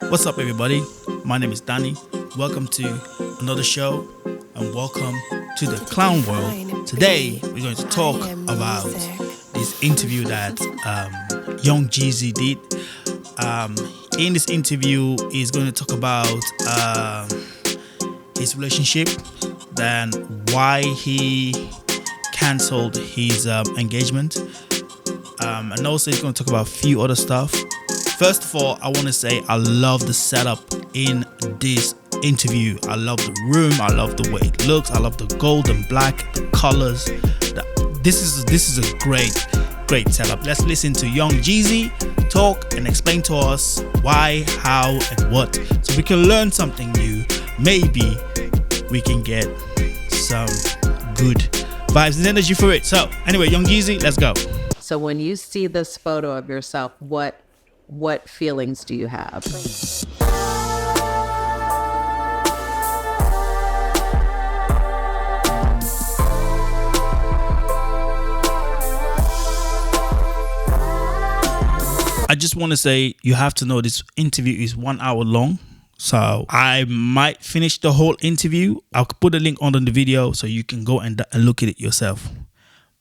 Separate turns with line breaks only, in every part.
What's up, everybody? My name is Danny. Welcome to another show and welcome to the Clown World. Today, we're going to talk about this interview that young Jeezy did. In this interview, he's going to talk about his relationship, then why he cancelled his engagement, and also he's going to talk about a few other stuff. First of all, I want to say I love the setup in this interview. I love the room. I love the way it looks. I love the gold and black, the colors. This is a great setup. Let's listen to young Jeezy talk and explain to us why, how, and what, so we can learn something new. Maybe we can get some good vibes and energy for it. So anyway, young Jeezy, let's go.
So when you see this photo of yourself, what feelings do you have?
I just want to say you have to know this interview is 1 hour long. So I might finish the whole interview. I'll put a link under the video so you can go and look at it yourself.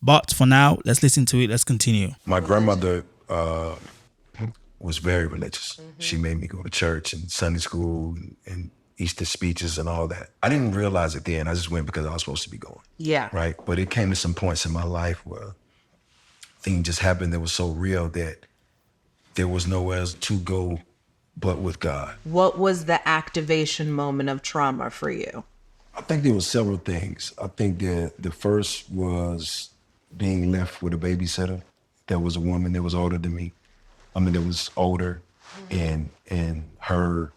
But for now, let's listen to it. Let's continue.
My grandmother was very religious. Mm-hmm. She made me go to church and Sunday school and Easter speeches and all that. I didn't realize it then. I just went because I was supposed to be going.
Yeah.
Right? But it came to some points in my life where things just happened that was so real that there was nowhere else to go but with God.
What was the activation moment of trauma for you?
I think there were several things. I think the first was being left with a babysitter that was a woman that was older than me. That was older, and her,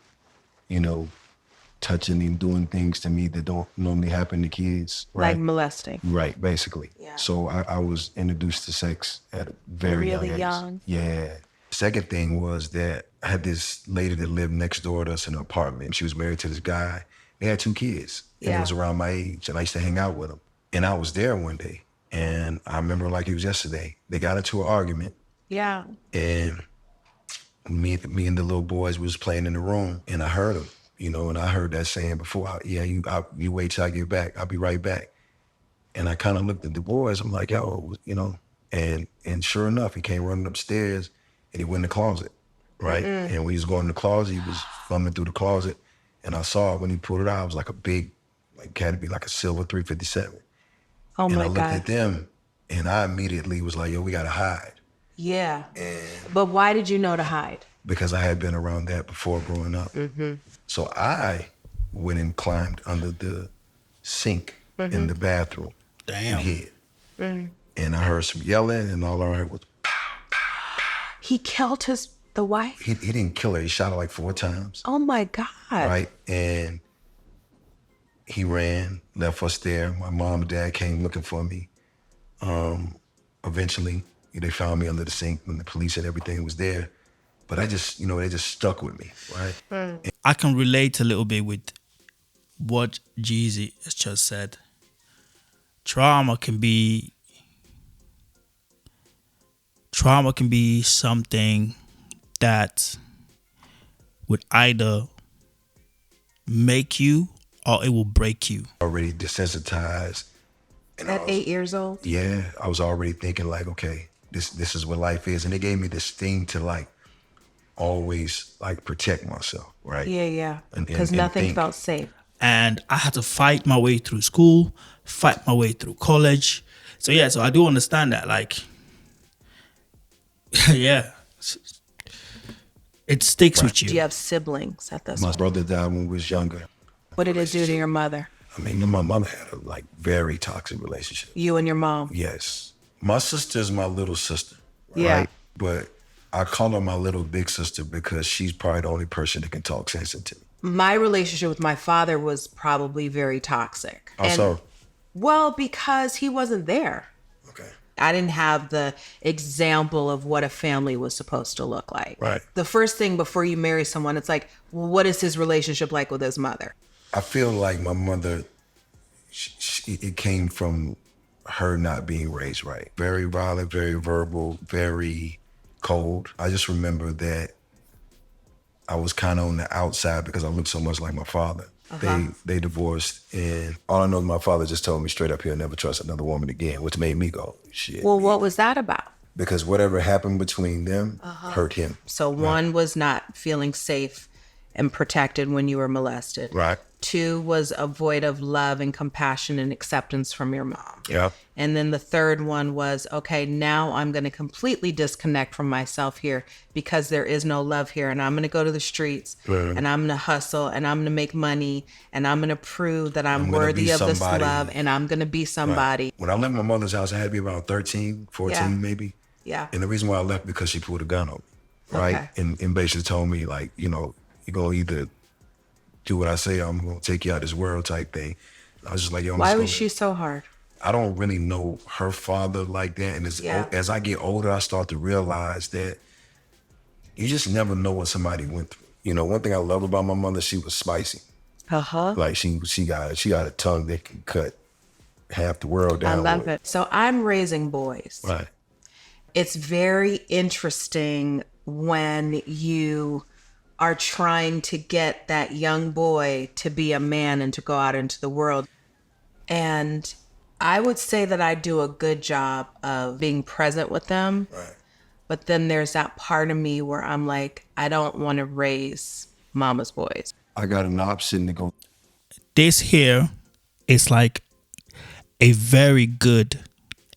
touching and doing things to me that don't normally happen to kids. Right?
Like molesting.
Right, basically.
Yeah.
So I was introduced to sex at a very
really
young age. Yeah. Second thing was that I had this lady that lived next door to us in an apartment. She was married to this guy. They had 2 kids, and it was around my age, and I used to hang out with them. And I was there one day, and I remember like it was yesterday. They got into an argument.
Yeah.
And me and the little boys was playing in the room, and I heard them, and I heard that saying before, you wait till I get back. I'll be right back. And I kind of looked at the boys. I'm like, yo, and sure enough, he came running upstairs, and he went in the closet, right? Mm-mm. And when he was going in the closet, he was thumbing through the closet, and I saw when he pulled it out, it was like a big, had to be like a silver 357.
Oh my God.
And I looked at them, and I immediately was like, yo, we gotta hide.
Yeah. But why did you know to hide?
Because I had been around that before growing up. Mm-hmm. So I went and climbed under the sink in the bathroom.
Damn.
And hid. And I heard some yelling, and all I heard was pow, pow, pow.
He killed the wife?
He didn't kill her. He shot her like 4 times.
Oh my God.
Right? And he ran, left us there. My mom and dad came looking for me. Eventually, they found me under the sink when the police and everything was there. But I just, they just stuck with me, right?
I can relate a little bit with what Jeezy has just said. Trauma can be something that would either make you or it will break you.
Already desensitized.
And at 8 years old?
Yeah, I was already thinking like, okay, this is what life is. And they gave me this thing to always protect myself, right?
Yeah. Because nothing felt safe.
And I had to fight my way through school, fight my way through college. So I do understand that. Yeah, it sticks with you.
Do you have siblings at this point?
My brother died when we was younger.
What did it do to your mother?
My mother had a very toxic relationship.
You and your mom?
Yes. My sister's my little sister, right?
Yeah.
But I call her my little big sister because she's probably the only person that can talk sense into me.
My relationship with my father was probably very toxic.
How so?
Well, because he wasn't there.
Okay.
I didn't have the example of what a family was supposed to look like.
Right.
The first thing before you marry someone, it's like, well, what is his relationship like with his mother?
I feel like my mother, it came from her not being raised right. Very violent, very verbal, very cold. I just remember that I was kind of on the outside because I looked so much like my father. They divorced, and all I know is my father just told me straight up, he'll never trust another woman again, which made me go, shit.
Well, what was that about?
Because whatever happened between them hurt him.
So one was not feeling safe and protected when you were molested.
Right.
Two was a void of love and compassion and acceptance from your mom.
Yeah.
And then the third one was, okay, now I'm going to completely disconnect from myself here because there is no love here. And I'm going to go to the streets and I'm going to hustle and I'm going to make money and I'm going to prove that I'm worthy of this love and I'm going to be somebody.
Right. When I left my mother's house, I had to be around 13, 14 maybe.
Yeah.
And the reason why I left because she pulled a gun on me, right?
Okay.
And basically told me, like, you know, you're going to either do what I say, I'm going to take you out of this world type thing. I was just like, yo,
Why was she so hard?
I don't really know her father like that. And as I get older, I start to realize that you just never know what somebody went through. You know, one thing I love about my mother, she was spicy. Like she got a tongue that can cut half the world down.
I love it. So I'm raising boys.
Right.
It's very interesting when you are trying to get that young boy to be a man and to go out into the world. And I would say that I do a good job of being present with them.
Right.
But then there's that part of me where I'm like, I don't want to raise mama's boys.
I got an option to go.
This here is like a very good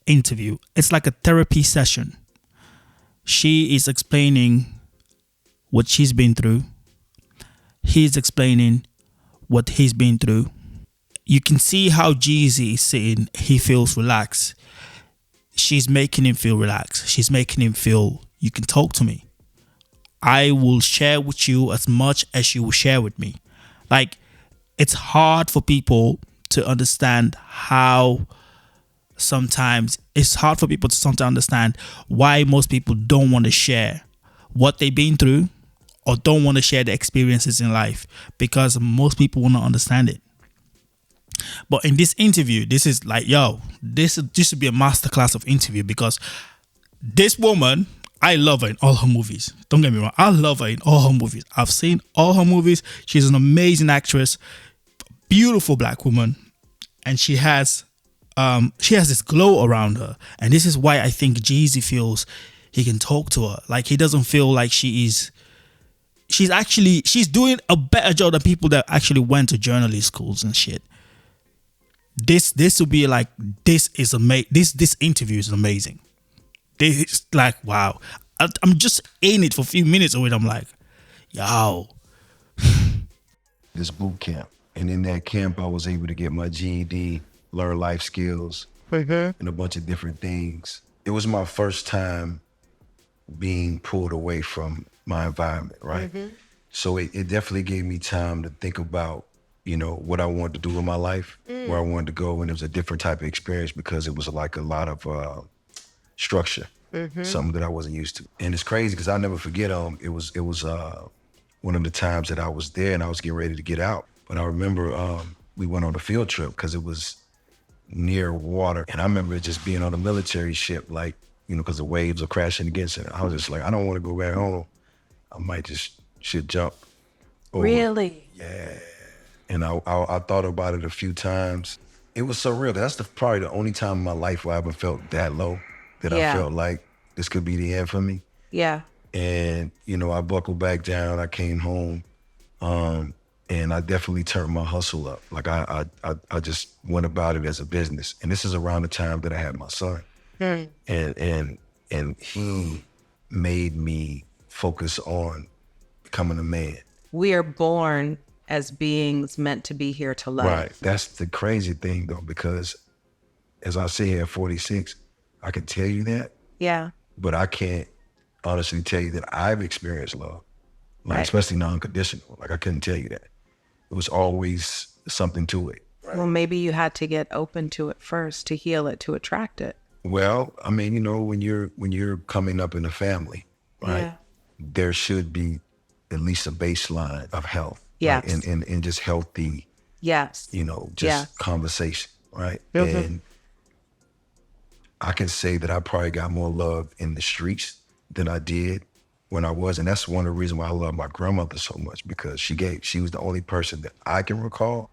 interview. It's like a therapy session. She is explaining what she's been through. He's explaining what he's been through. You can see how Jeezy is saying he feels relaxed. She's making him feel relaxed. She's making him feel, you can talk to me. I will share with you as much as you will share with me. Like, it's hard for people to understand how sometimes it's hard for people to sometimes understand why most people don't want to share what they've been through or don't want to share their experiences in life because most people will not understand it. But in this interview, this is like, yo, this should be a masterclass of interview because this woman, I love her in all her movies. Don't get me wrong. I love her in all her movies. I've seen all her movies. She's an amazing actress, beautiful black woman. And she has this glow around her. And this is why I think Jeezy feels he can talk to her. Like, he doesn't feel like she's doing a better job than people that actually went to journalist schools and shit. This would be like, this is amazing. This interview is amazing. It's like, wow. I'm just in it for a few minutes or I'm like, yo.
This boot camp. And in that camp, I was able to get my GED, learn life skills, and a bunch of different things. It was my first time being pulled away from my environment, right? So it definitely gave me time to think about, you know, what I wanted to do in my life, where I wanted to go, and it was a different type of experience because it was like a lot of structure, something that I wasn't used to. And it's crazy because I'll never forget, it was one of the times that I was there and I was getting ready to get out. But I remember we went on a field trip because it was near water. And I remember just being on a military ship, like, you know, because the waves are crashing against it. I was just like, I don't want to go back home. I might should jump over.
Really?
Yeah. And I thought about it a few times. It was so real. That's probably the only time in my life where I ever felt that low, that I felt like this could be the end for me.
Yeah.
And, you know, I buckled back down. I came home. And I definitely turned my hustle up. Like I just went about it as a business. And this is around the time that I had my son. And he made me focus on becoming a man.
We are born as beings meant to be here to love.
Right. That's the crazy thing though, because as I sit here at 46, I can tell you that.
Yeah.
But I can't honestly tell you that I've experienced love. Like, especially non-conditional. Like, I couldn't tell you that. It was always something to it.
Right? Well, maybe you had to get open to it first to heal it, to attract it.
Well, I mean, you know, when you're coming up in a family, right, there should be at least a baseline of health.
Yes.
Right? And just healthy, you know, just conversation, right? And I can say that I probably got more love in the streets than I did when I was, and that's one of the reasons why I love my grandmother so much, because she was the only person that I can recall.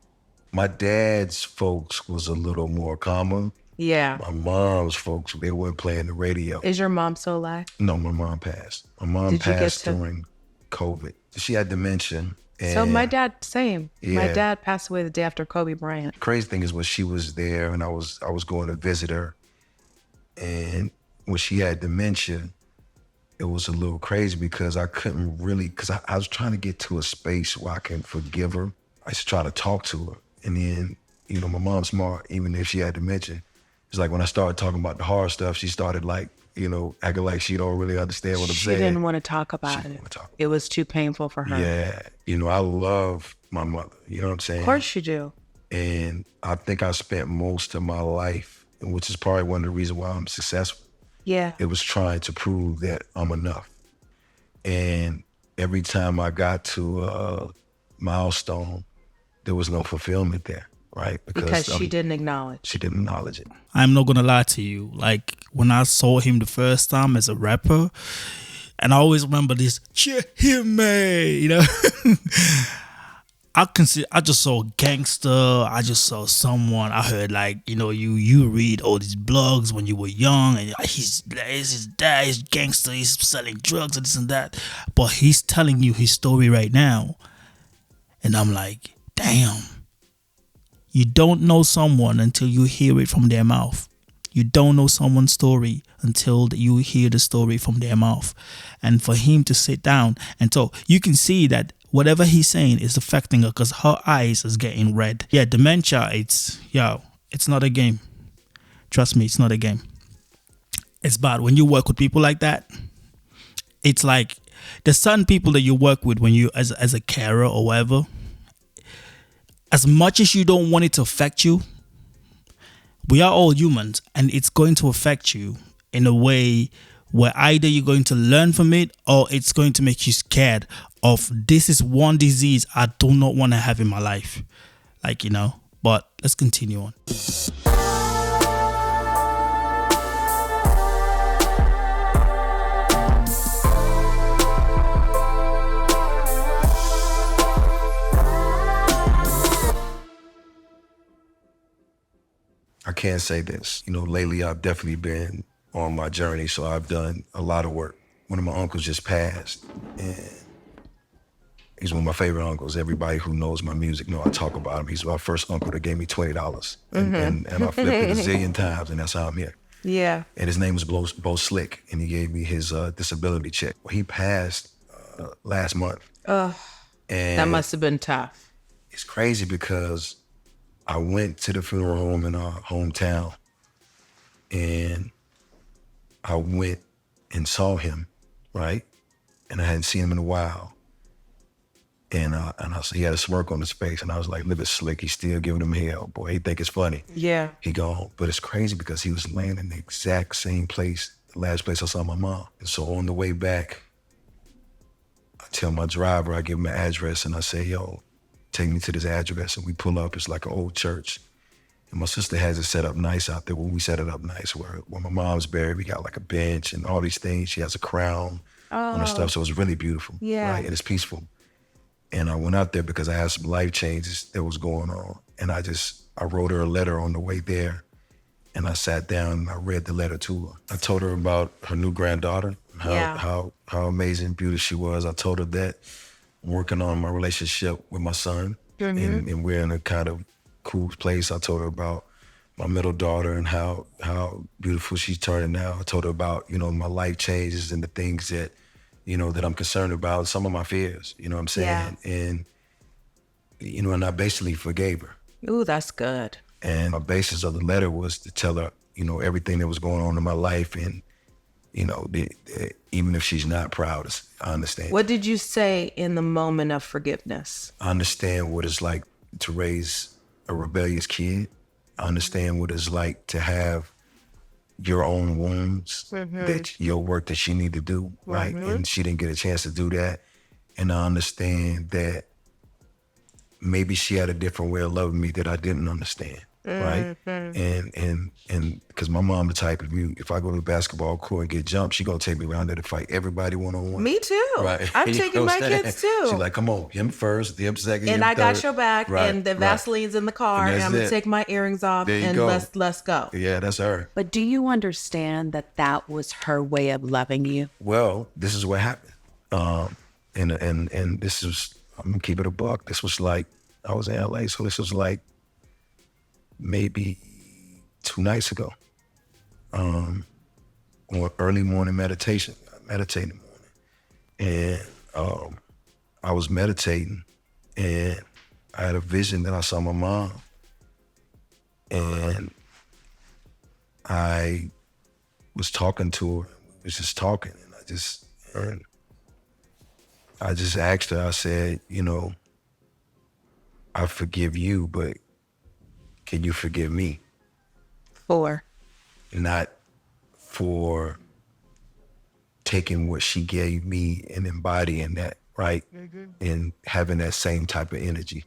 My dad's folks was a little more calmer.
Yeah.
My mom's folks, they weren't playing the radio.
Is your mom still alive?
No, my mom passed. My mom
Did you get
passed
to-
during COVID. She had dementia.
So my dad, same. My
Yeah.
dad passed away the day after Kobe Bryant.
Crazy thing is when she was there and I was going to visit her, and when she had dementia, it was a little crazy because I couldn't really, because I was trying to get to a space where I can forgive her. I used to try to talk to her. And then, you know, my mom's smart, even if she had dementia. It's like when I started talking about the hard stuff, she started like, you know, acting like she don't really understand what I'm saying.
She didn't want to talk about it.
didn't wanna talk.
It was too painful for her.
Yeah. You know, I love my mother. You know what I'm saying?
Of course you do.
And I think I spent most of my life, which is probably one of the reasons why I'm successful.
Yeah.
It was trying to prove that I'm enough. And every time I got to a milestone, there was no fulfillment there, right?
Because she didn't acknowledge.
She didn't acknowledge it.
I'm not gonna lie to you. Like when I saw him the first time as a rapper, and I always remember this Jeannie Mai, you know. I just saw gangster. I just saw someone. I heard like, you know, you read all these blogs when you were young, and his dad is gangster. He's selling drugs and this and that. But he's telling you his story right now, and I'm like, damn. You don't know someone until you hear it from their mouth. You don't know someone's story until you hear the story from their mouth. And for him to sit down and talk, you can see that whatever he's saying is affecting her because her eyes is getting red. Yeah, dementia, it's not a game. Trust me, it's not a game. It's bad. When you work with people like that, it's like the certain people that you work with when you as a carer or whatever, as much as you don't want it to affect you, we are all humans, and it's going to affect you in a way where either you're going to learn from it or it's going to make you scared of, this is one disease I do not want to have in my life. Like, you know, but let's continue on.
I can't say this. You know, lately I've definitely been on my journey, so I've done a lot of work. One of my uncles just passed, and he's one of my favorite uncles. Everybody who knows my music know I talk about him. He's my first uncle that gave me $20, and I flipped it a zillion times, and that's how I'm here.
Yeah.
And his name was Bo Slick, and he gave me his disability check. Well, he passed last month.
Ugh.
And
That must have been tough.
it's crazy because I went to the funeral home in our hometown, and I went and saw him, right? And I hadn't seen him in a while. And I said, he had a smirk on his face, and I was like, look at Slick, he's still giving him hell. Boy, he think it's funny.
Yeah.
He gone. But it's crazy because he was laying in the exact same place, the last place I saw my mom. And so on the way back, I tell my driver, I give him an address, and I say, yo, take me to this address. And we pull up, it's like an old church. And my sister has it set up nice out there. Well, we set it up nice where my mom's buried, we got like a bench and all these things. She has a crown on her stuff. So it's really beautiful.
Yeah.
Right? And it's peaceful. And I went out there because I had some life changes that was going on. And I wrote her a letter on the way there. And I sat down and I read the letter to her. I told her about her new granddaughter, how amazing, beautiful she was. I told her that I'm working on my relationship with my son.
Mm-hmm.
And we're in a kind of cool place. I told her about my middle daughter and how beautiful she's turning now. I told her about, you know, my life changes and the things that, you know, that I'm concerned about, some of my fears, you know what I'm saying?
Yeah.
And, you know, and I basically forgave her.
Ooh, that's good.
And the basis of the letter was to tell her, you know, everything that was going on in my life. And, you know, even if she's not proud, I understand.
What did you say in the moment of forgiveness?
I understand what it's like to raise a rebellious kid. I understand what it's like to have your own wounds, that your work that she need to do, right? And she didn't get a chance to do that. And I understand that maybe she had a different way of loving me that I didn't understand. right? And because my mom the type of you, if I go to the basketball court and get jumped, she gonna take me around there to fight everybody one-on-one.
Me too.
Right.
I'm
You
taking
know
my
what I'm saying?
kids too.
She's like, come on, him first, him second,
And
him
I got
third.
your back,
Right,
and the
right.
Vaseline's in the car,
And
and
that's
I'm gonna
it.
take my earrings off,
There you
and
go.
let's go.
Yeah, that's her.
But do you understand that that was her way of loving you?
Well, this is what happened. And this is, I'm gonna keep it a buck. This was like, I was in LA, so this was like maybe 2 nights ago. On early morning meditation. I meditate in the morning. And I was meditating, and I had a vision that I saw my mom. And I was talking to her. We was just talking, and I just asked her, I said, you know, I forgive you, but can you forgive me?
For
Not for taking what she gave me and embodying that, right? And having that same type of energy.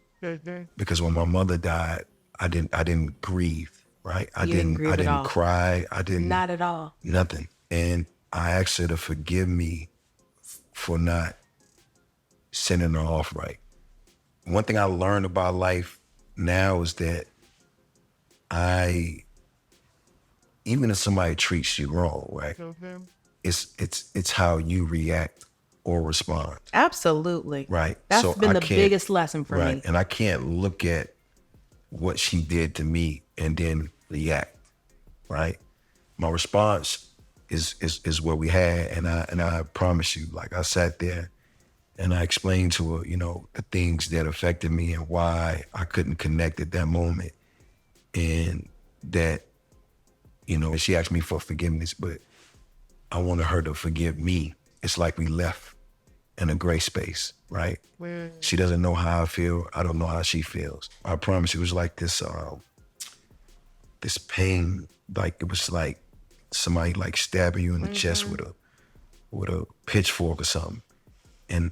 Because when my mother died, I didn't grieve, right? I
didn't grieve
I
at
didn't
all.
cry. I didn't
not at all.
nothing. And I asked her to forgive me for not sending her off right. One thing I learned about life now is that even if somebody treats you wrong, right? It's how you react or respond.
Absolutely.
Right.
That's
So
been
I
the
can't-
biggest lesson for
right.
me.
And I can't look at what she did to me and then react. Right. My response is what we had, and I promise you, like I sat there and I explained to her, you know, the things that affected me and why I couldn't connect at that moment, and that, you know, she asked me for forgiveness, but I wanted her to forgive me. It's like we left in a gray space, right? She doesn't know how I feel. I don't know how she feels. I promise you, it was like this pain, like it was like somebody like stabbing you in the chest with a pitchfork or something, and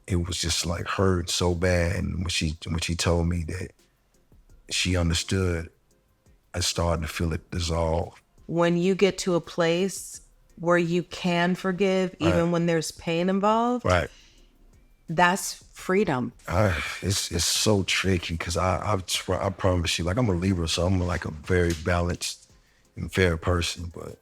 it was just like hurt so bad. And when she told me that she understood, I started to feel it dissolve.
When you get to a place where you can forgive, even when there's pain involved,
Right.
that's freedom.
It's so tricky because I promise you, like I'm a Libra, so I'm like a very balanced and fair person, but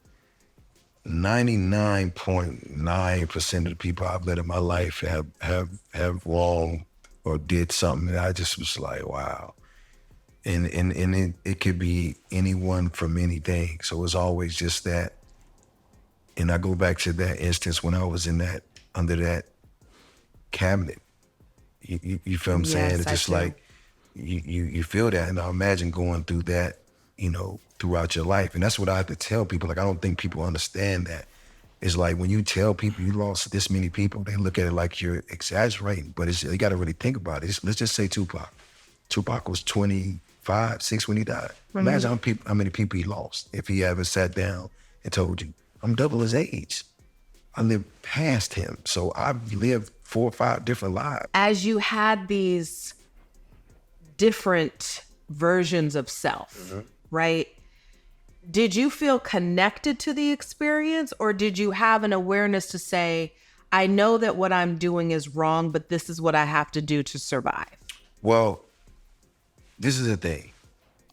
99.9% of the people I've met in my life have wronged or did something that I just was like, wow. And it could be anyone from anything. So it's always just that. And I go back to that instance when I was under that cabinet. You feel what I'm saying?
Yes,
It's
I
just
do.
like you feel that, and I imagine going through that, you know, throughout your life. And that's what I have to tell people. Like, I don't think people understand that. It's like when you tell people you lost this many people, they look at it like you're exaggerating. But you got to really think about it. Let's just say Tupac. Tupac was 25, 6 when he died. Imagine how many people he lost if he ever sat down and told you, I'm double his age. I lived past him. So I've lived 4 or 5 different lives.
As you had these different versions of self, right? Did you feel connected to the experience, or did you have an awareness to say, I know that what I'm doing is wrong, but this is what I have to do to survive?
Well, this is the thing.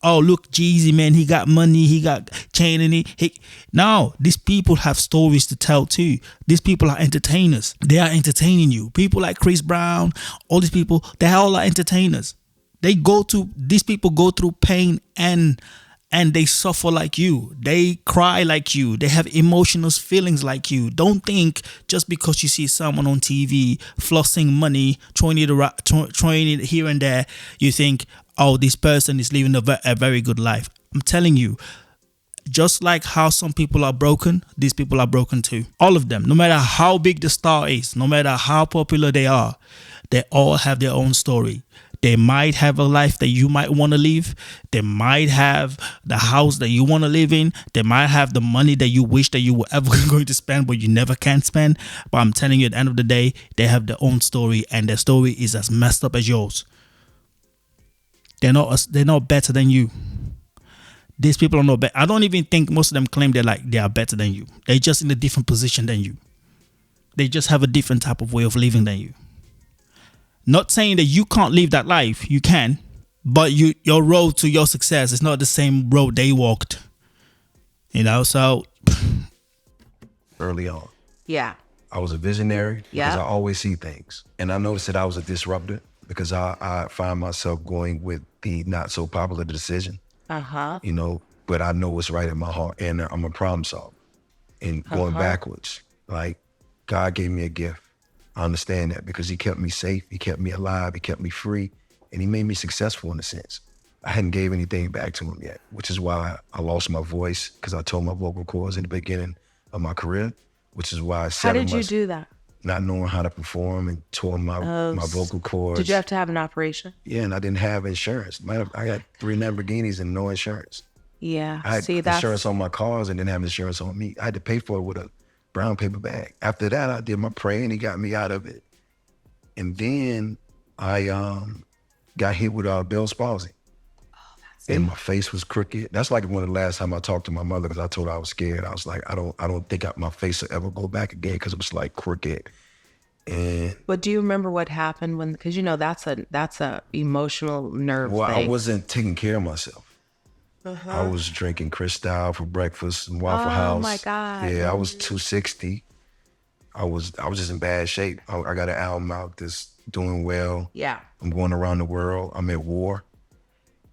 Oh, look, Jeezy, man, he got money, he got chain in it. No, these people have stories to tell too. These people are entertainers. They are entertaining you. People like Chris Brown, all these people, they all are entertainers. These people go through pain and they suffer like you. They cry like you. They have emotional feelings like you. Don't think just because you see someone on TV flossing money, throwing it here and there, you think, oh, this person is living a very good life. I'm telling you, just like how some people are broken, these people are broken too. All of them, no matter how big the star is, no matter how popular they are, they all have their own story. They might have a life that you might want to live. They might have the house that you want to live in. They might have the money that you wish that you were ever going to spend, but you never can spend. But I'm telling you, at the end of the day, they have their own story, and their story is as messed up as yours. They're not better than you. These people are not better. I don't even think most of them claim they are better than you. They're just in a different position than you. They just have a different type of way of living than you. Not saying that you can't live that life. You can. But your road to your success is not the same road they walked. So
early on.
Yeah.
I was a visionary because
Yeah.
I always see things. And I noticed that I was a disruptor because I find myself going with the not so popular decision, but I know what's right in my heart, and I'm a problem solver. And going backwards, like God gave me a gift. I understand that because he kept me safe, he kept me alive, he kept me free, and he made me successful in a sense. I hadn't gave anything back to him yet, which is why I lost my voice, because I tore my vocal cords in the beginning of my career, which is why
How did you do that?
not knowing how to perform and tore my vocal cords.
Did you have to have an operation?
Yeah, and I didn't have insurance. I got 3 Lamborghinis and no insurance.
Yeah.
I had insurance on my cars and didn't have insurance on me. I had to pay for it with a brown paper bag. After that, I did my praying. He got me out of it. And then I got hit with Bell's palsy. And my face was crooked. That's like one of the last time I talked to my mother, because I told her I was scared. I was like, I don't think my face will ever go back again, because it was like crooked. And
But do you remember what happened when? Because that's a emotional nerve
well,
thing.
I wasn't taking care of myself. I was drinking Cristal for breakfast and Waffle House.
Oh my God.
Yeah, I was 260. I was just in bad shape. I got an album out that's doing well.
Yeah.
I'm going around the world. I'm at war.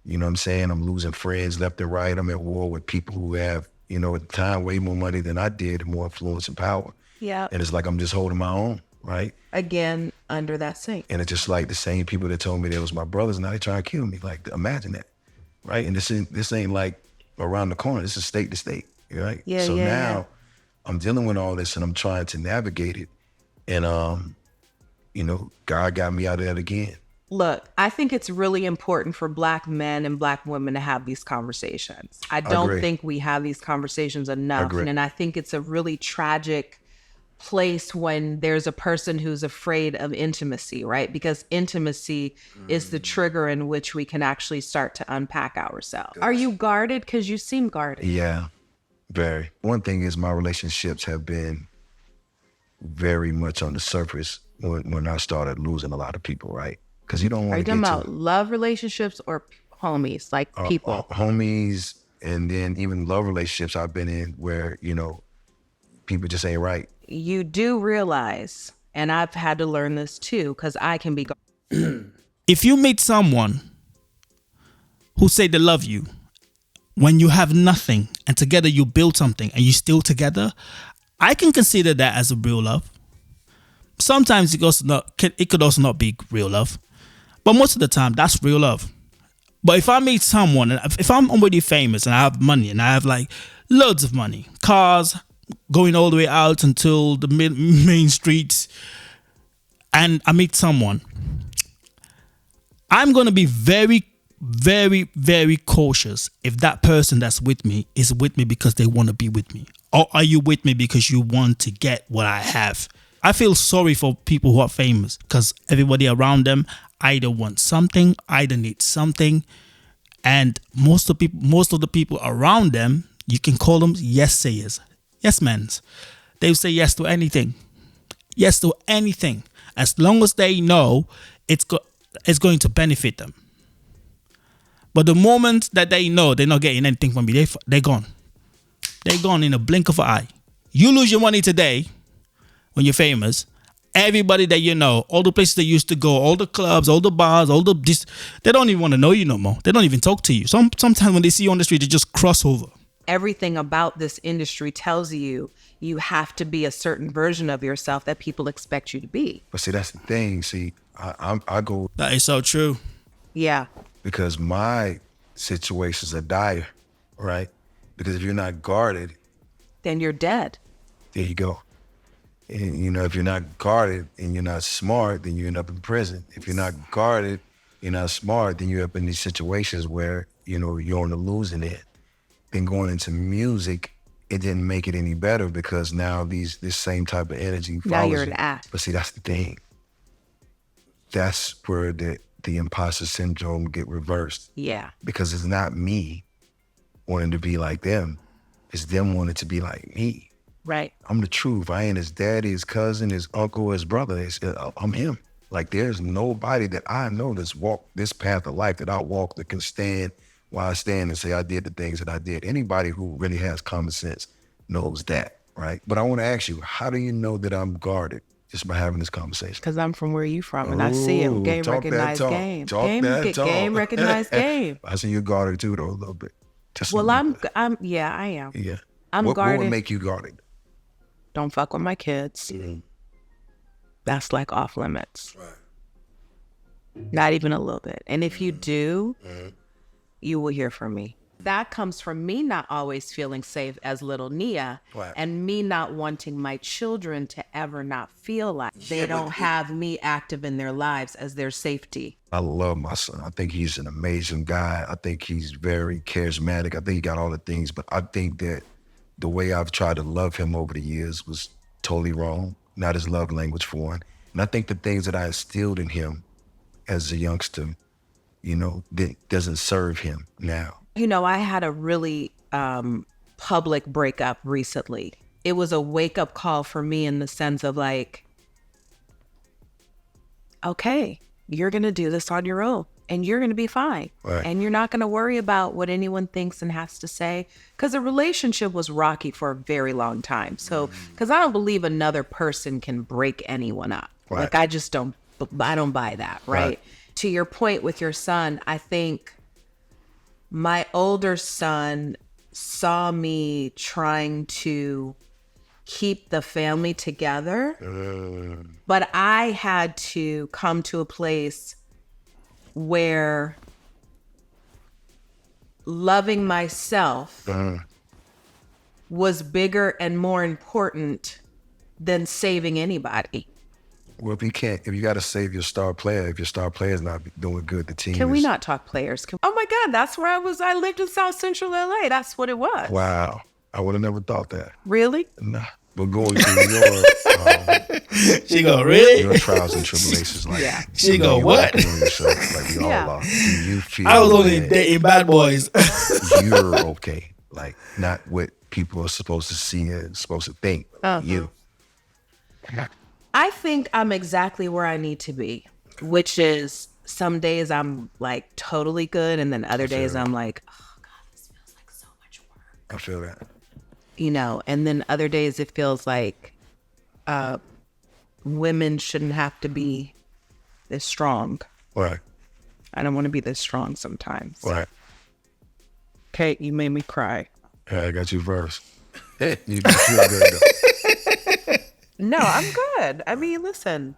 You know what I'm saying? I'm losing friends left and right. I'm at war with people who have, at the time, way more money than I did, and more influence and power.
Yeah.
And it's like I'm just holding my own, right?
Again, under that sink.
And it's just like the same people that told me they was my brothers, now they trying to kill me. Like, imagine that, right? And this ain't like around the corner. This is state to state, right?
Yeah,
so
yeah,
now
yeah.
I'm dealing with all this and I'm trying to navigate it. And, God got me out of that again.
Look, I think it's really important for Black men and Black women to have these conversations. I don't
agree.
think we have these conversations enough.
Agree.
And I think it's a really tragic place when there's a person who's afraid of intimacy, right? Because intimacy is the trigger in which we can actually start to unpack ourselves. Are you guarded? Because you seem guarded.
Yeah, very. One thing is my relationships have been very much on the surface when I started losing a lot of people, right? Because you don't
Are
want
you
to
talking
get
about
to
love relationships or homies, like people?
homies, and then even love relationships I've been in where, people just ain't right.
You do realize, and I've had to learn this too, because I can be
if you meet someone who say they love you when you have nothing, and together you build something and you still together, I can consider that as a real love. Sometimes it could also not be real love, but most of the time that's real love. But if I meet someone, and if I'm already famous and I have money and I have like loads of money, cars going all the way out until the main streets, and I meet someone, I'm going to be very, very, very cautious if that person that's with me is with me because they want to be with me. Or are you with me because you want to get what I have? I feel sorry for people who are famous because everybody around them either wants something, either needs something. And most of the people around them, you can call them yes sayers, yes men. They will say yes to anything. Yes to anything. As long as they know it's going to benefit them. But the moment that they know they're not getting anything from me, they're gone. They're gone in a blink of an eye. You lose your money today when you're famous. Everybody that you know, all the places they used to go, all the clubs, all the bars, they don't even want to know you no more. They don't even talk to you. Sometimes when they see you on the street, they just cross over.
Everything about this industry tells you have to be a certain version of yourself that people expect you to be.
But see, that's the thing. See, I go
That is so true.
Yeah.
because my situations are dire, right? Because if you're not guarded,
Then you're dead.
there you go. And, if you're not guarded and you're not smart, then you end up in prison. If you're not guarded, you're not smart, then you're up in these situations where, you're on the losing end. Then going into music, it didn't make it any better because now this same type of energy follows
Now you're an
you.
act.
But see, that's the thing. That's where the imposter syndrome get reversed.
Yeah.
Because it's not me. wanting to be like them. It's them wanting to be like me.
Right.
I'm the truth. I ain't his daddy, his cousin, his uncle, his brother. I'm him. Like, there's nobody that I know that's walked this path of life that I walk that can stand while I stand and say I did the things that I did. Anybody who really has common sense knows that, right? But I want to ask you, how do you know that I'm guarded just by having this conversation?
Because I'm from where you from, and I see it. Game
talk that
recognized
talk.
game.
Talk
Game
that talk.
game recognized game.
I see you're guarded too, though, a little bit. Just a
Well,
little bit.
yeah, I am.
Yeah.
I'm
what
guarded.
would make you guarded?
Don't fuck with my kids.
Mm-hmm.
That's like off limits.
Right.
Not even a little bit. And if you do,
Mm-hmm.
you will hear from me. That comes from me not always feeling safe as little Nia,
Right.
and me not wanting my children to ever not feel like they don't have me active in their lives as their safety.
I love my son. I think he's an amazing guy. I think he's very charismatic. I think he got all the things, but I think that the way I've tried to love him over the years was totally wrong, not his love language for one. And I think the things that I instilled in him as a youngster, that doesn't serve him now.
I had a really public breakup recently. It was a wake-up call for me in the sense of like, okay, you're going to do this on your own and you're going to be fine.
Right.
And you're not going to worry about what anyone thinks and has to say. Because the relationship was rocky for a very long time. So, because I don't believe another person can break anyone up.
Right.
Like, I don't buy that, right? To your point with your son, I think my older son saw me trying to keep the family together, but I had to come to a place where loving myself was bigger and more important than saving anybody.
Well, if you got to save your star player, if your star player is not doing good, the team
Can
is...
we not talk players? Oh my God, that's where I was. I lived in South Central LA. That's what it was.
Wow. I would have never thought that.
Really?
Nah. But going through
She go, really?
your trials and tribulations, like
Yeah.
She go, what?
working on yourself, like we
Yeah.
all are. Do you feel
I was only
that
dating bad boys.
you're okay? Like, not what people are supposed to see and supposed to think. You.
I think I'm exactly where I need to be, which is some days I'm like totally good. And then other days I'm like, oh God, this feels like so much work.
I feel that.
And then other days it feels like women shouldn't have to be this strong.
Right.
I don't want to be this strong sometimes.
Right.
Kate, you made me cry.
Yeah, I got you first. You feel good though.
No, I'm good. I mean, listen,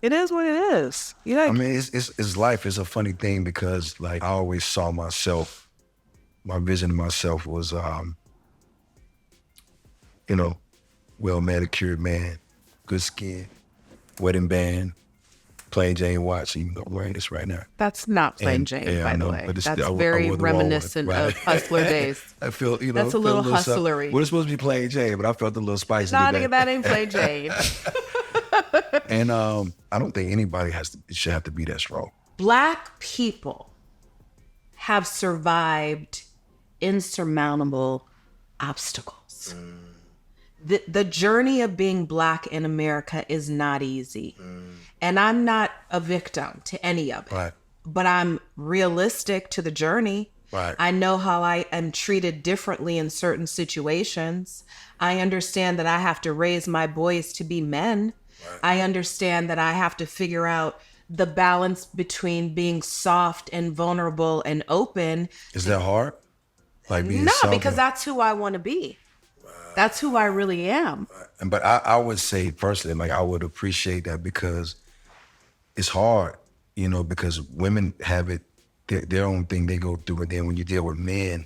it is what it is.
I mean, it's life. It's a funny thing because, like, I always saw myself. My vision of myself was, well manicured man, good skin, wedding band, plain Jane watch. Even though I'm wearing this right now.
That's not plain Jane,
yeah,
by
I
the
know,
way.
but it's
That's
still- I
very
wore the wrong one,
reminiscent
right?
of Hustler days.
I feel,
That's a little hustlery.
Well, it's supposed to be plain Jane, but I felt a little spicy.
Nah,
today.
nigga, that ain't plain Jane.
And I don't think anybody should have to be that strong.
Black people have survived insurmountable obstacles. The journey of being Black in America is not easy. And I'm not a victim to any of it.
Right.
But I'm realistic to the journey.
Right.
I know how I am treated differently in certain situations. I understand that I have to raise my boys to be men. Right. I understand that I have to figure out the balance between being soft and vulnerable and open.
Is that hard? Like being
No,
soft
because
and-
that's who I want to be. That's who I really am.
But I would say personally, like, I would appreciate that because it's hard, because women have it, their own thing they go through. And then when you deal with men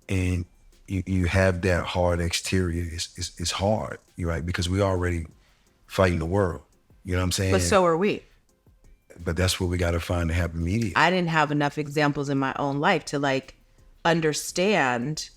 and you have that hard exterior, it's hard, right? Because we already fighting the world. You know what I'm saying?
But so are we.
But that's what we got to find to happen immediately.
I didn't have enough examples in my own life to like understand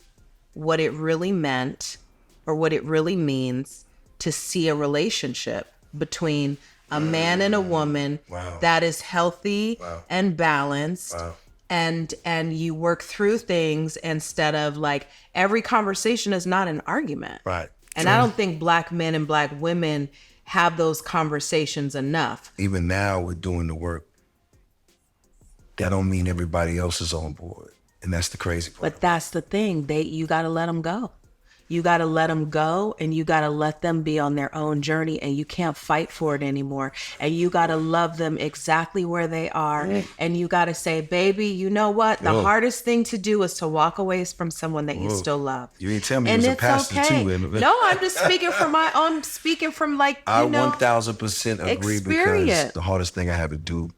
what it really meant or what it really means to see a relationship between a man and a woman
Wow.
that is healthy
Wow.
and balanced
Wow.
and you work through things instead of like every conversation is not an argument.
Right.
And I don't think Black men and Black women have those conversations enough.
Even now we're doing the work. That don't mean everybody else is on board. And that's the crazy part.
But that's the thing. You got to let them go. You got to let them go, and you got to let them be on their own journey, and you can't fight for it anymore. And you got to love them exactly where they are. And you got to say, baby, you know what? The hardest thing to do is to walk away from someone that you still love.
You ain't tell me
and
you was a pastor too.
No, I'm just speaking from my own, speaking from like,
I 1000% agree
experience.
because the hardest thing I had to do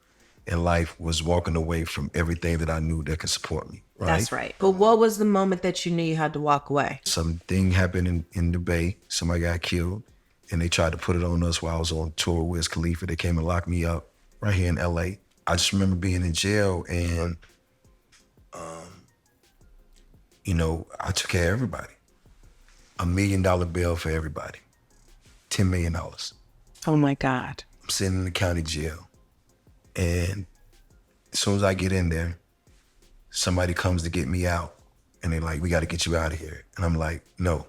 in life was walking away from everything that I knew that could support me. Right?
That's right. But what was the moment that you knew you had to walk away?
Something happened in the Bay. Somebody got killed, and they tried to put it on us while I was on tour with Wiz Khalifa. They came and locked me up right here in LA. I just remember being in jail, and I took care of everybody. $1 million bail for everybody. $10 million.
Oh my God.
I'm sitting in the county jail, and as soon as I get in there, somebody comes to get me out, and they're like, we got to get you out of here. And I'm like, no,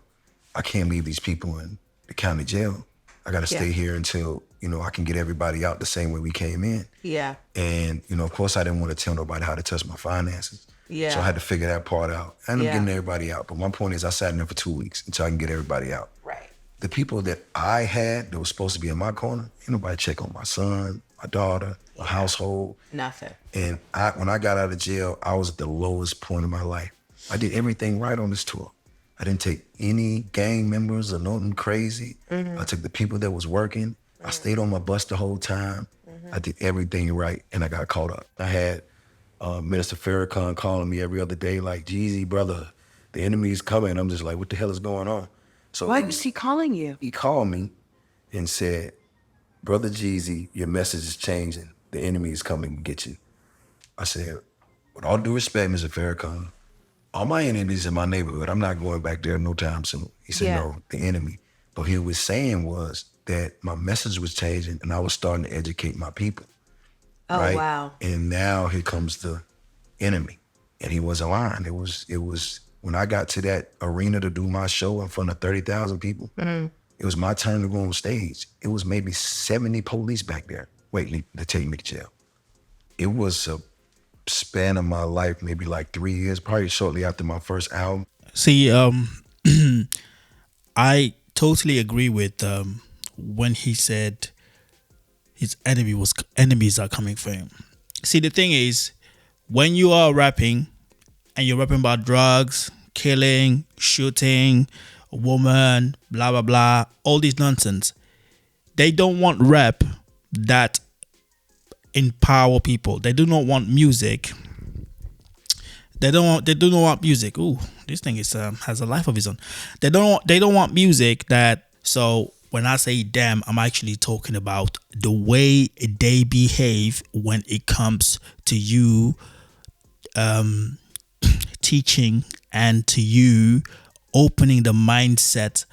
I can't leave these people in the county jail. I got to stay here until, I can get everybody out the same way we came in.
Yeah.
And, of course, I didn't want to tell nobody how to touch my finances.
Yeah.
So I had to figure that part out. I ended up getting everybody out. But my point is I sat in there for 2 weeks until I can get everybody out.
Right.
The people that I had that was supposed to be in my corner, ain't nobody check on my son, my daughter, my household.
Nothing.
And when I got out of jail, I was at the lowest point of my life. I did everything right on this tour. I didn't take any gang members or nothing crazy. Mm-hmm. I took the people that was working. Mm-hmm. I stayed on my bus the whole time. Mm-hmm. I did everything right, and I got caught up. I had Minister Farrakhan calling me every other day like, Jeezy, brother, the enemy is coming. I'm just like, what the hell is going on? So
why was he calling you?
He called me and said, Brother Jeezy, your message is changing. The enemy is coming to get you. I said, with all due respect, Mr. Farrakhan, all my enemies in my neighborhood, I'm not going back there no time soon. He said, no, the enemy. But he was saying was that my message was changing and I was starting to educate my people.
Oh,
right?
wow.
And now here comes the enemy. And he wasn't lying. It was when I got to that arena to do my show in front of 30,000 people, it was my turn to go on stage. It was maybe 70 police back there waiting to take me to jail. It was a span of my life, maybe like 3 years, probably shortly after my first album.
See, I totally agree with when he said his enemies are coming for him. See, the thing is, when you are rapping and you're rapping about drugs, killing, shooting, a woman, blah, blah, blah, all this nonsense, they don't want rap that empower people. They do not want music. They do not want music. Ooh, this thing is has a life of its own. They don't want music that. So when I say them, I'm actually talking about the way they behave when it comes to you teaching and to you opening the mindset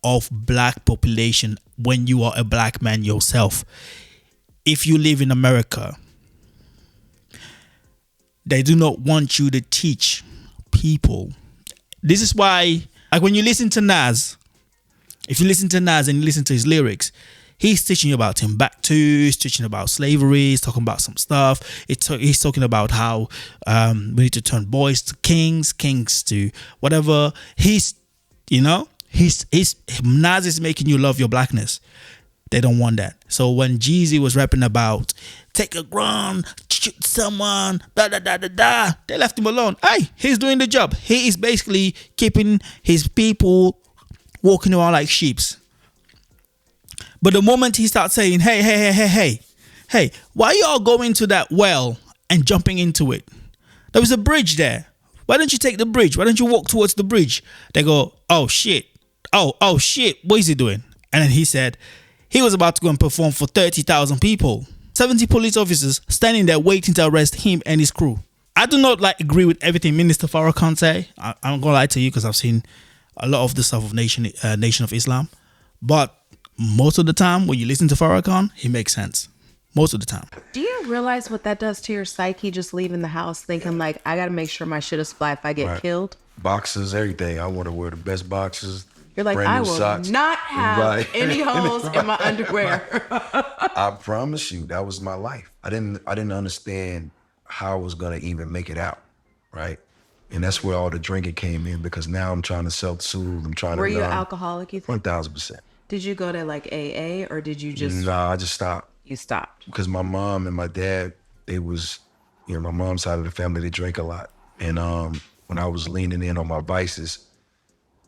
of black population when you are a black man yourself. If you live in America, they do not want you to teach people. This is why, like when you listen to Nas, if you listen to Nas and you listen to his lyrics, he's teaching you about Timbuktu, he's teaching about slavery, he's talking about some stuff. He's talking about how we need to turn boys to kings to whatever. Nas is making you love your blackness. They don't want that. So when Jeezy was rapping about take a gun, shoot someone, da da da da da, they left him alone. Hey, he's doing the job. He is basically keeping his people walking around like sheeps. But the moment he starts saying, hey, why are you all going to that well and jumping into it? There was a bridge there. Why don't you take the bridge? Why don't you walk towards the bridge? They go, oh shit. Oh shit. What is he doing? And then he said, he was about to go and perform for 30,000 people. 70 police officers standing there waiting to arrest him and his crew. I do not agree with everything Minister Farrakhan say. I'm not gonna lie to you because I've seen a lot of the stuff of Nation of Islam. But most of the time when you listen to Farrakhan, he makes sense. most of the time.
Do you realize what that does to your psyche, just leaving the house thinking like, I got to make sure my shit is fly if I get killed?
Boxers, everything. I want to wear the best boxers.
You're like,
brand
I
new
will
socks.
not have any holes in my underwear.
I promise you, that was my life. I didn't understand how I was gonna even make it out, right? And that's where all the drinking came in, because now I'm trying to self-soothe. I'm trying to
Were you an
numb.
alcoholic, you think?
1,000%.
Did you go to like AA or did you just...
Nah, I just stopped.
You stopped.
Because my mom and my dad, they was, my mom's side of the family, they drank a lot. And when I was leaning in on my vices,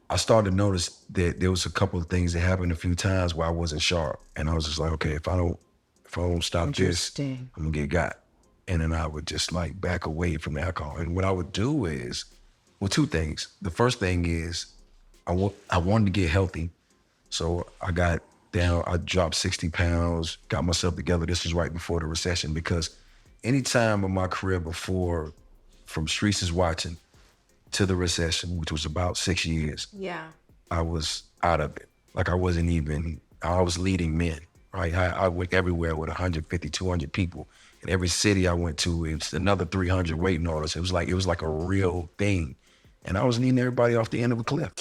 I started to notice that there was a couple of things that happened a few times where I wasn't sharp. And I was just like, okay, if I don't stop this, I'm gonna get got. And then I would just like back away from the alcohol. And what I would do is, well, two things. The first thing is I wanted to get healthy. So I dropped 60 pounds, got myself together. This was right before the recession, because any time in my career before, from Streets is Watching to the recession, which was about 6 years, I was out of it. Like I was leading men, right? I went everywhere with 150, 200 people. In every city I went to, it was another 300 waiting on us. It was like a real thing. And I was leading everybody off the end of a cliff.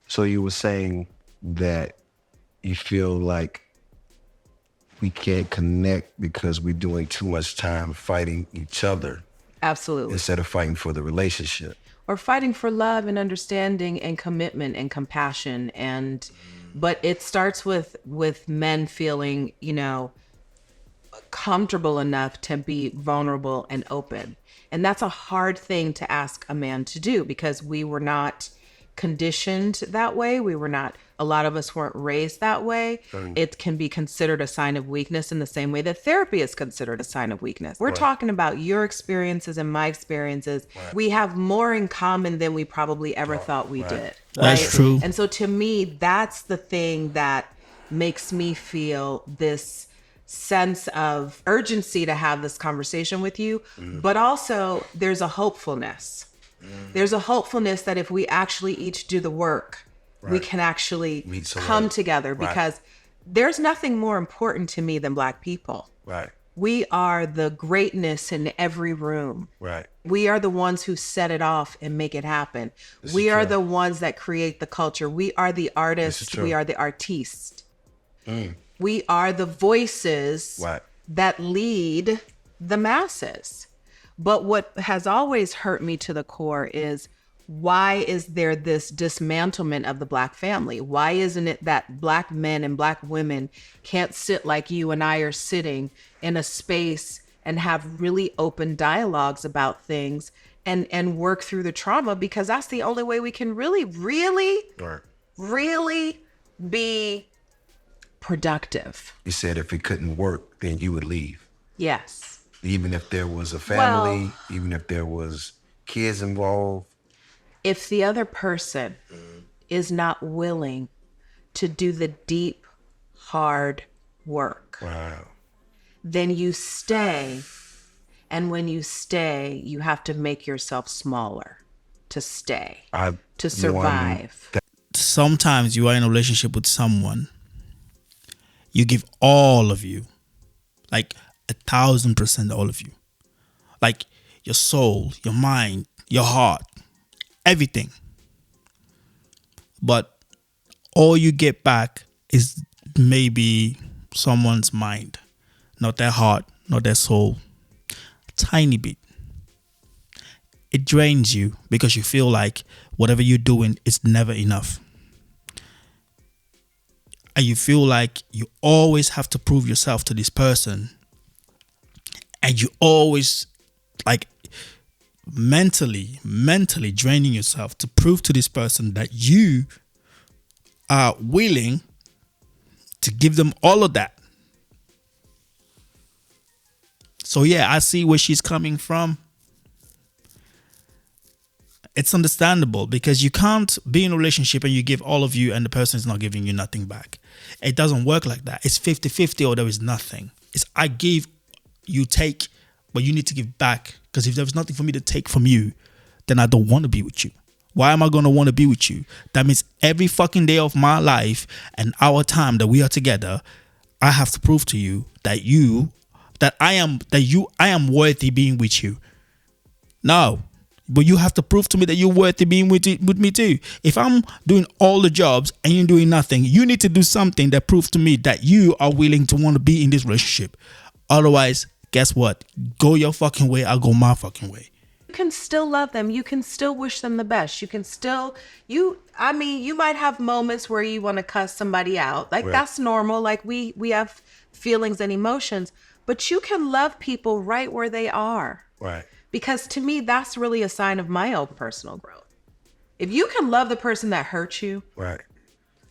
So you were saying that you feel like we can't connect because we're doing too much time fighting each other.
Absolutely.
Instead of fighting for the relationship.
Or fighting for love and understanding and commitment and compassion. But it starts with men feeling, comfortable enough to be vulnerable and open. And that's a hard thing to ask a man to do, because we were not conditioned that way. A lot of us weren't raised that way. It can be considered a sign of weakness in the same way that therapy is considered a sign of weakness. We're talking about your experiences and my experiences. Right. We have more in common than we probably ever thought we did.
That's
right?
true.
And so to me, that's the thing that makes me feel this sense of urgency to have this conversation with you, but also there's a hopefulness. There's a hopefulness that if we actually each do the work, we can actually come together, because there's nothing more important to me than Black people.
Right.
We are the greatness in every room.
Right.
We are the ones who set it off and make it happen. We are the ones that create the culture. We are the artists. We are the artistes. We are the voices that lead the masses. But what has always hurt me to the core is, why is there this dismantlement of the Black family? Why isn't it that Black men and Black women can't sit like you and I are sitting in a space and have really open dialogues about things and work through the trauma? Because that's the only way we can really be productive.
You said if it couldn't work, then you would leave.
Yes.
Even if there was a family, even if there was kids involved.
If the other person is not willing to do the deep, hard work, then you stay. And when you stay, you have to make yourself smaller to stay, to survive.
Sometimes you are in a relationship with someone, you give all of you, like 1,000% all of you, like your soul, your mind, your heart, everything. But all you get back is maybe someone's mind, not their heart, not their soul. A tiny bit. It drains you because you feel like whatever you're doing is never enough. And you feel like you always have to prove yourself to this person. And you always like mentally draining yourself to prove to this person that you are willing to give them all of that. So yeah, I see where she's coming from. It's understandable, because you can't be in a relationship and you give all of you and the person is not giving you nothing back. It doesn't work like that. It's 50-50 or there is nothing. It's I give, you take, but you need to give back. Because if there's nothing for me to take from you, then I don't want to be with you. Why am I going to want to be with you? That means every fucking day of my life and our time that we are together, I have to prove to you that I am worthy being with you. No, but you have to prove to me that you're worthy being with me too. If I'm doing all the jobs and you're doing nothing, you need to do something that proves to me that you are willing to want to be in this relationship. Otherwise, guess what? Go your fucking way, I'll go my fucking way.
You can still love them. You can still wish them the best. You can still, you might have moments where you want to cuss somebody out. Like, that's normal. Like, we have feelings and emotions, but you can love people right where they are.
Right.
Because to me, that's really a sign of my own personal growth. If you can love the person that hurt you.
Right.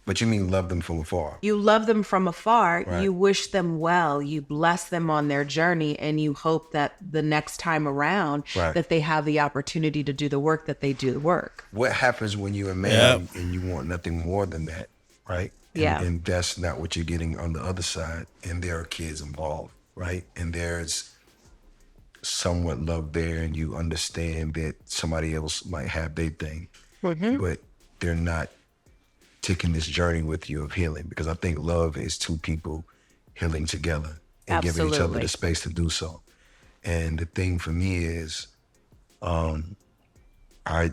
But you mean love them from afar.
You love them from afar.
Right.
You wish them well. You bless them on their journey. And you hope that the next time around that they have the opportunity to do the work, that they do the work.
What happens when you're a man and you want nothing more than that, right? And that's not what you're getting on the other side. And there are kids involved, right? And there's somewhat love there, and you understand that somebody else might have their thing, but they're not taking this journey with you of healing, because I think love is two people healing together and giving each other the space to do so. And the thing for me is, when I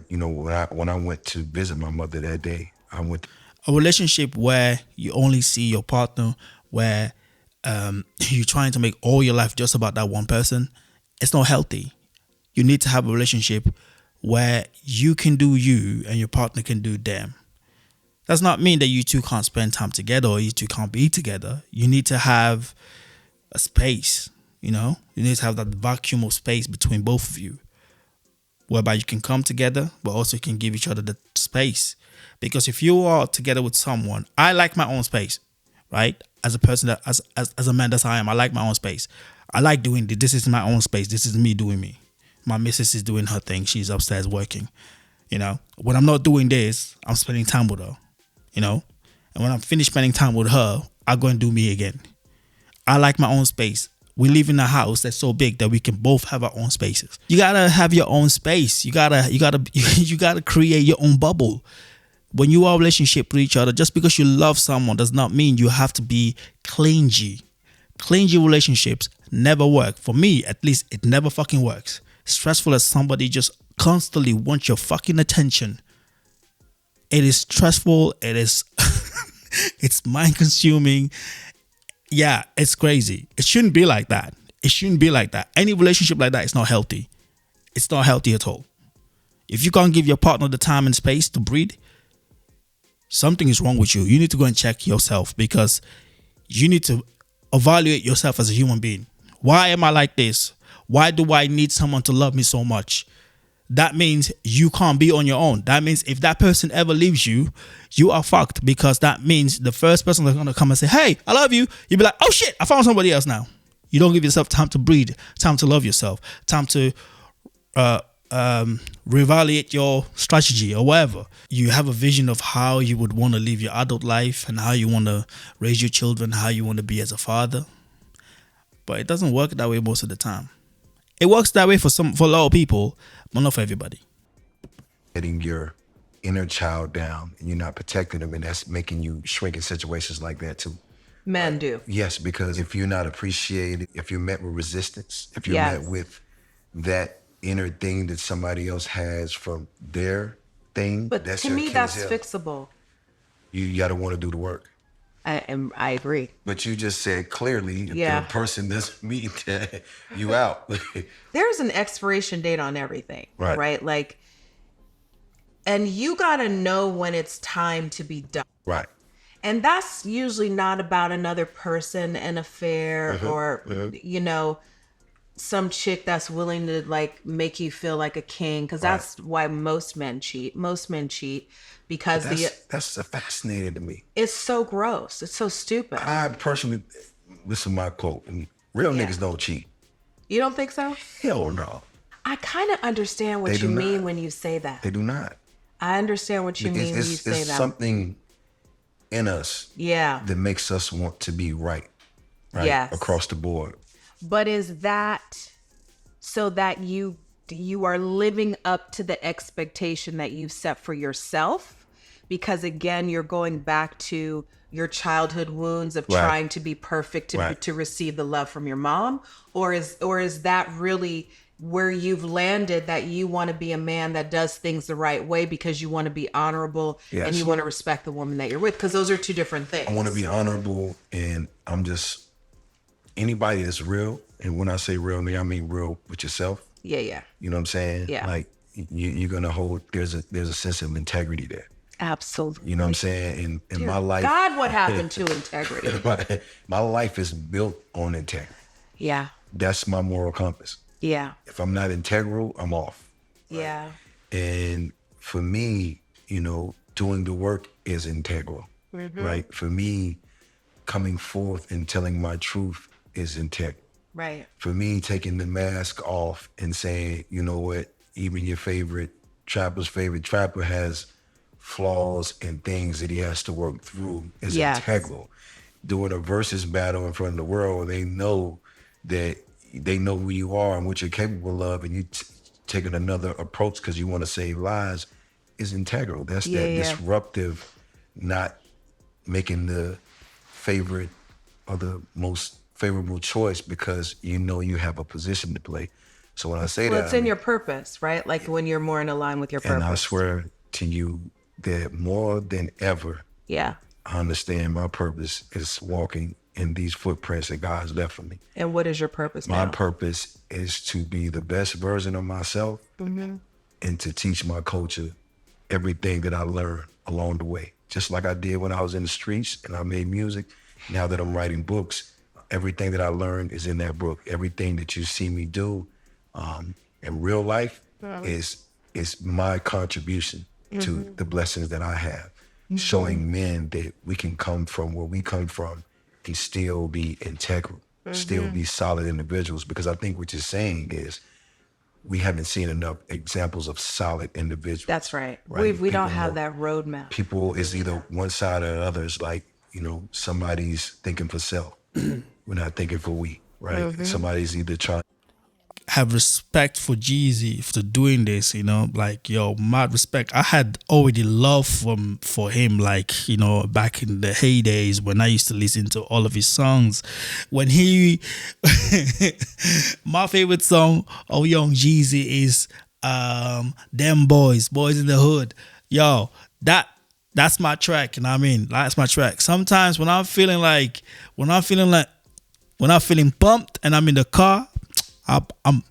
went to visit my mother that day,
a relationship where you only see your partner, where you're trying to make all your life just about that one person. It's not healthy. You need to have a relationship where you can do you and your partner can do them. Does not mean that you two can't spend time together or you two can't be together. You need to have a space, you know? You need to have that vacuum of space between both of you, whereby you can come together, but also you can give each other the space. Because if you are together with someone, I like my own space, right? As a person, as a man, that's how I am. I like my own space. I like doing this. This is my own space. This is me doing me. My missus is doing her thing. She's upstairs working. You know, when I'm not doing this, I'm spending time with her. You know, and when I'm finished spending time with her, I go and do me again. I like my own space. We live in a house that's so big that we can both have our own spaces. You gotta have your own space. You gotta create your own bubble. When you are in a relationship with each other, just because you love someone does not mean you have to be clingy. Clingy relationships never work. For me, at least, it never fucking works. Stressful as somebody just constantly wants your fucking attention. It is stressful. It is, it's mind consuming. Yeah, it's crazy. It shouldn't be like that. It shouldn't be like that. Any relationship like that is not healthy. It's not healthy at all. If you can't give your partner the time and space to breathe, something is wrong with you. You need to go and check yourself, because you need to evaluate yourself as a human being. Why am I like this? Why do I need someone to love me so much? That means you can't be on your own. That means if that person ever leaves you, you are fucked, because that means the first person that's going to come and say, hey, I love you, you'll be like, oh shit, I found somebody else now. You don't give yourself time to breathe, time to love yourself, time to reevaluate your strategy or whatever. You have a vision of how you would want to live your adult life and how you want to raise your children, how you want to be as a father. But it doesn't work that way most of the time. It works that way for a lot of people, but not for everybody.
Getting your inner child down and you're not protecting them, and that's making you shrink in situations like that too.
Men do.
Yes, because if you're not appreciated, if you're met with resistance, if you're met with that inner thing that somebody else has from their thing,
but
that's
to me, that's fixable.
You got to want to do the work.
I agree.
But you just said clearly, if the person doesn't meet that, you out.
There's an expiration date on everything, right? Like, and you got to know when it's time to be done.
Right.
And that's usually not about another person, an affair, or, you know, some chick that's willing to like make you feel like a king. Because that's why most men cheat. Most men cheat because
that's fascinating to me.
It's so gross. It's so stupid.
I personally, listen to my quote, and real niggas don't cheat.
You don't think so?
Hell no.
I kind of understand what you mean when you say that.
They do not.
I understand what you mean when you say that.
It's something in us that makes us want to be right. right?
Yes.
Across the board.
But is that so that you are living up to the expectation that you've set for yourself? Because again, you're going back to your childhood wounds of
Right.
trying to be perfect to,
Right.
to receive the love from your mom, or is that really where you've landed, that you want to be a man that does things the right way because you want to be honorable
Yes.
and you want to respect the woman that you're with? Because those are two different things.
I want to be honorable, and I'm just anybody that's real. And when I say real, I mean real with yourself.
Yeah.
You know what I'm saying?
Yeah.
Like you're gonna hold. There's a sense of integrity there.
Absolutely.
You know what I'm saying? In
Dear
my life,
God, what happened to integrity?
my life is built on integrity.
Yeah.
That's my moral compass.
Yeah.
If I'm not integral, I'm off.
Yeah.
And for me, doing the work is integral, right? For me, coming forth and telling my truth is integral.
Right.
For me, taking the mask off and saying, you know what, even your favorite trapper has flaws and things that he has to work through is
Yes.
integral. Doing a versus battle in front of the world, they know who you are and what you're capable of, and you taking another approach because you want to save lives is integral. That's disruptive, not making the favorite or the most favorable choice because you have a position to play. So when I say that,
It's in your purpose, right? Like when you're more in line with your purpose.
and I swear to you that more than ever,
Yeah.
I understand my purpose is walking in these footprints that God's left for me.
And what is your purpose
My
now?
purpose is to be the best version of myself and to teach my culture everything that I learned along the way. Just like I did when I was in the streets and I made music. Now that I'm writing books, everything that I learned is in that book. Everything that you see me do in real life is my contribution to the blessings that I have. Showing men that we can come from where we come from and still be integral, still be solid individuals. Because I think what you're saying is we haven't seen enough examples of solid individuals.
That's right.
Right?
We don't
People
have that roadmap.
People is either one side or the other. It's like, somebody's thinking for self. We're not thinking for we, right? Somebody's either trying.
Have respect for Jeezy for doing this, like, mad respect. I had already love for him, like, back in the heydays when I used to listen to all of his songs. When my favorite song of Young Jeezy is Them Boys in the Hood. That's my track, that's my track. Sometimes when I'm feeling pumped and I'm in the car, I'm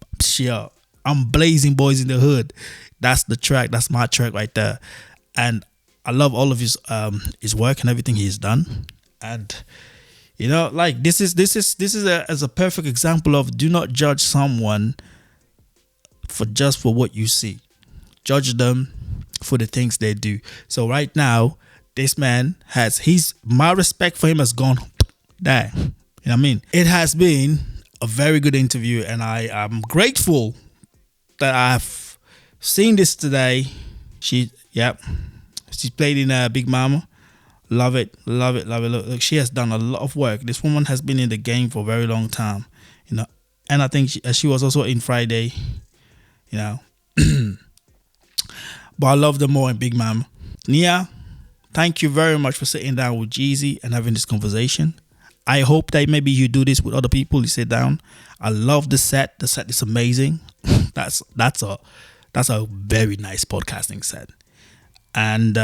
blazing Boys in the Hood. That's the track. That's my track right there. And I love all of his work and everything he's done. And like this is as a perfect example of do not judge someone for what you see. Judge them for the things they do. So right now, this man my respect for him has gone there. You know what I mean? It has been a very good interview, and I am grateful that I've seen this today. She played in Big Mama. Love it. Look, she has done a lot of work. This woman has been in the game for a very long time, and I think she was also in Friday, but I love them more in Big Mama. Nia, thank you very much for sitting down with Jeezy and having this conversation. I hope that maybe you do this with other people. You sit down. I love the set. The set is amazing. That's a very nice podcasting set. And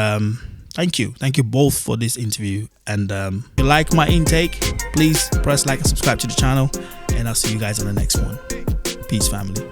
thank you both for this interview. And if you like my intake, please press like and subscribe to the channel. And I'll see you guys on the next one. Peace, family.